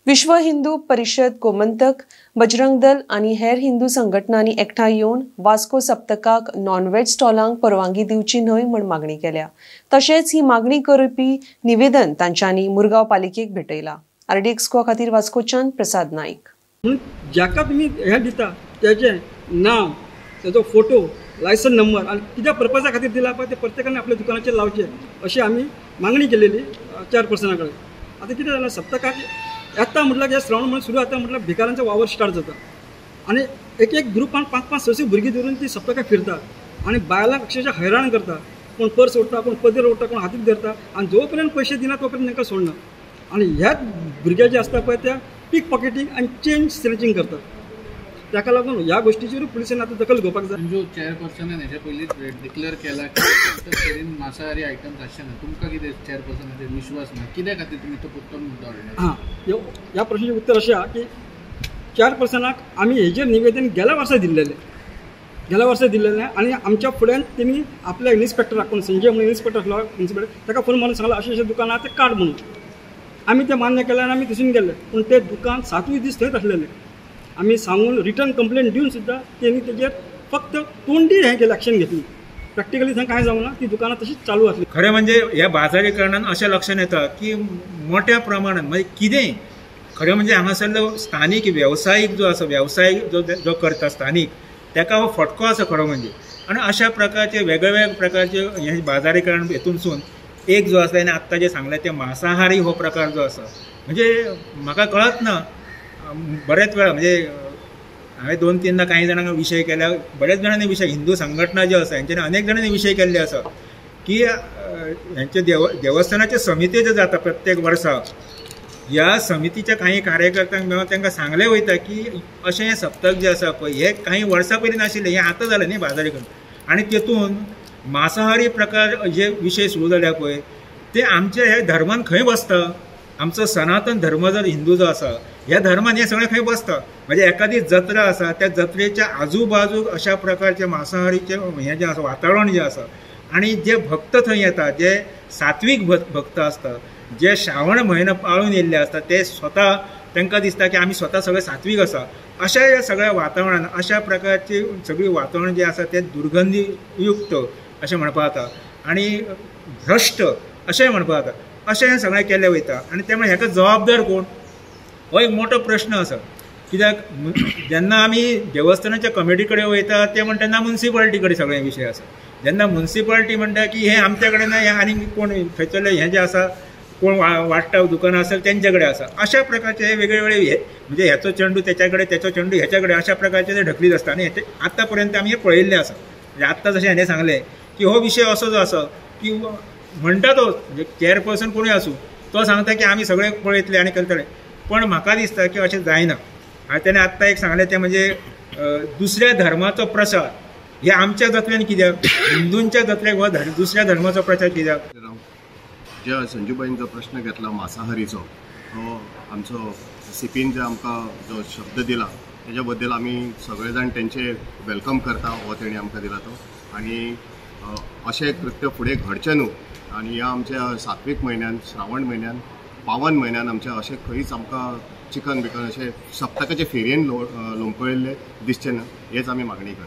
विश्व हिंदू परिषद गोमंतक, बजरंग दल आणि हेर हिंदू संघटनांनी एकठांय येवन वास्को सप्तकाक नॉनव्हेज स्टॉलांक परवानगी दिवची न्हय म्हण मागणी केल्या। तशेंच ही मागणी करपी निवेदन तांच्यांनी मुरगांव पालिकेक भेटयला। RDX खातीर वास्कोच्यान प्रसाद नाईक। ज्याका तुम्ही हे दिता त्याचे नाव, त्याचा फोटो, लायसन नंबर आणि कित्या पर्पजा खातीर दिला पळय ते प्रत्येकाने आपल्या दुकानाचेर लावचे अशी आम्ही मागणी केलेली चेअरपर्सनाकडे। आता किती झालं सप्तकाक येता म्हटलं की श्रावण महिना सुरू आता म्हटलं भिकाऱ्यांचा वावर स्टार्ट जाता आणि एक एक ग्रुपान 5-5 6 भुरगीं धरून ती सप्तकाक फिरतात आणि बायलांक अक्षरशः हैराण करता। कोण पर्स ओडटा, कोण पदर ओडटा, कोण हातीक धरता आणि जोपर्यंत पैसे दिना तोपर्यंत तांकां सोडना। आणि ह्याच भुरगे जे असता पळय त्या पीक पॉकेटिंग आणि चेन स्नॅचिंग करतात। ताका लागून ह्या गोष्टीचेर पुलिसांनी आता दखल घेवपाक जाय। जो चेअरपर्सनान हेच्या पयलीं डिक्लेअर केला की तरेन मांसाहारी आयटम्स आसचे तुमकां कितें चेअरपर्सनाचेर विश्वास ना, कित्या खातीर तुमी तो उत्तर मुद्दो हाडला? ह्या प्रश्नाचें उत्तर अशें आहा की चेअरपर्सनाक आमी हेजेर निवेदन गेल्या वर्सा दिल्लेलें आणि आमच्या फुड्यान तेमी आपल्या इन्स्पेक्टराक कोण संजय म्हणून इन्स्पेक्टर आसलो इन्स्पेक्टर ताका फोन मारून सांगला अशें दुकान आहा तें काड म्हणून। आमी तें मान्य केलें आनी आमी थंयसून गेले, पूण तें दुकान 7 दीस थंयच आसलेलें। आमी सांगून रिटर्न कंप्लेंट दिवन सुद्दां तेणी तेजेर फक्त तोंडी हें केलें, एक्शन घेतली। प्रॅक्टिकली थंय कांय जावना, ती दुकानां तशीच चालू आसली। खरें म्हणजे ह्या बाजारीकरणान अशें लक्षात येता की मोठ्या प्रमाणात म्हणजे कितेंय खरें म्हणजे हांगासरलो स्थानीक वेवसायीक जो आसा, वेवसायीक जो करता स्थानीक ताका हो फटको आसा खरो म्हणजे। आनी अशा प्रकारचे वेगवेगळ्या प्रकारचे हे बाजारीकरण हेतूनसून एक जो आसा आनी आत्तां जे सांगलें ते मांसाहारी हो प्रकार जो आसा म्हणजे म्हाका कळत ना। बरेच वेळा म्हणजे हांवें 2-3दा काही जाणांक विशय केल्या, बरेच जाणांनी विशय हिंदू संघटना ज्यो आसा हेंच्यांनी अनेक जाणांनी विशय केल्ले आसा की हेंचे देवस्थानाचे समिती जे जाता प्रत्येक वर्सा ह्या समितीच्या काही कार्यकर्त्यांक मेळून तांकां सांगलें वयता की अशें हें सप्तक जें आसा पळय हें काही वर्सां पयलीं नाशिल्लें, हें आतां जालें न्ही बाजारीकरण। आनी तेतून मांसाहारी प्रकार जे विशय सुरू जाल्या पळय ते आमच्या ह्या धर्मान खंय बसता। आमचो सनातन धर्म जर हिंदू जो आसा ह्या धर्मान हें सगळें खंय बसता। म्हणजे एखादी जत्रा आसा त्या जत्रेच्या आजूबाजूक अशा प्रकारचे मांसाहारीचे हें जें आसा वातावरण जें आसा आनी जे भक्त थंय येता, जे सात्वीक भक्त आसता, जे श्रावण म्हयनो पाळून येयल्ले आसता ते स्वता तांकां दिसता की आमी स्वता सगळे सात्वीक आसा। अशा ह्या सगळ्या वातावरणान अशा प्रकारची सगळी वातावरण जें आसा तें दुर्गंधीयुक्त अशें म्हणपाक जाता आनी भ्रश्ट अशेंय म्हणपाक जाता। अशें हें सगळें केल्लें वयता आनी त्यामुळे हाका जबाबदार कोण हो एक मोठो प्रश्न आसा। कित्याक जेन्ना आमी देवस्थानाच्या कमिटी कडेन वयता ते म्हणटा तेन्ना म्युन्सिपालिटी कडेन सगळे विशय आसा। जेन्ना म्युन्सिपालिटी म्हणटा की हें आमच्या कडेन ना, हें आनी कोण खंयचलें हें जें आसा कोण वाडटा दुकानां आसत तेंच्या कडेन आसा। अशा प्रकारचे हे वेगळे वेगळे म्हणजे हेचो चेंडू तेच्या कडेन, तेचो चेंडू हेच्या कडेन, अशा प्रकारचे ते ढकलीत आसता आनी आतां पर्यंत आमी हें पळयल्लें आसा। म्हणजे आत्तां जशें हाणें सांगलें की हो विशय असो जो आसा की म्हणटा तो म्हणजे चेअरपर्सन कोणूय आसूं तो सांगता की आमी सगळे पळयतले आनी करतले, पण म्हाका दिसता की अशें जायना। आनी तेणें आत्तां एक सांगलें तें म्हणजे दुसऱ्या धर्माचो प्रसार हे आमच्या जातल्यान कित्याक, हिंदूंच्या जातल्याक हो दुसऱ्या धर्माचो प्रचार कित्याक? ज्या संजूबाईंचो प्रश्न घेतला मांसाहारीचो तो आमचो सीपीन जे आमकां जो शब्द दिला तेज्या बद्दल आमी सगळे जाण तेंचे वेलकम करता हो तेणी आमकां दिला तो। आनी अशें कृत्य फुडें घडचें न्हू आनी ह्या आमच्या सात्वीक म्हयन्यान, श्रावण म्हयन्यान, पावन म्हयन्यान आमच्या अशें खंयच आमकां चिकन बिकन अशें सप्तकाचे फेरयेन लोंबकळिल्ले दिसचें ना हेच आमी मागणी करता।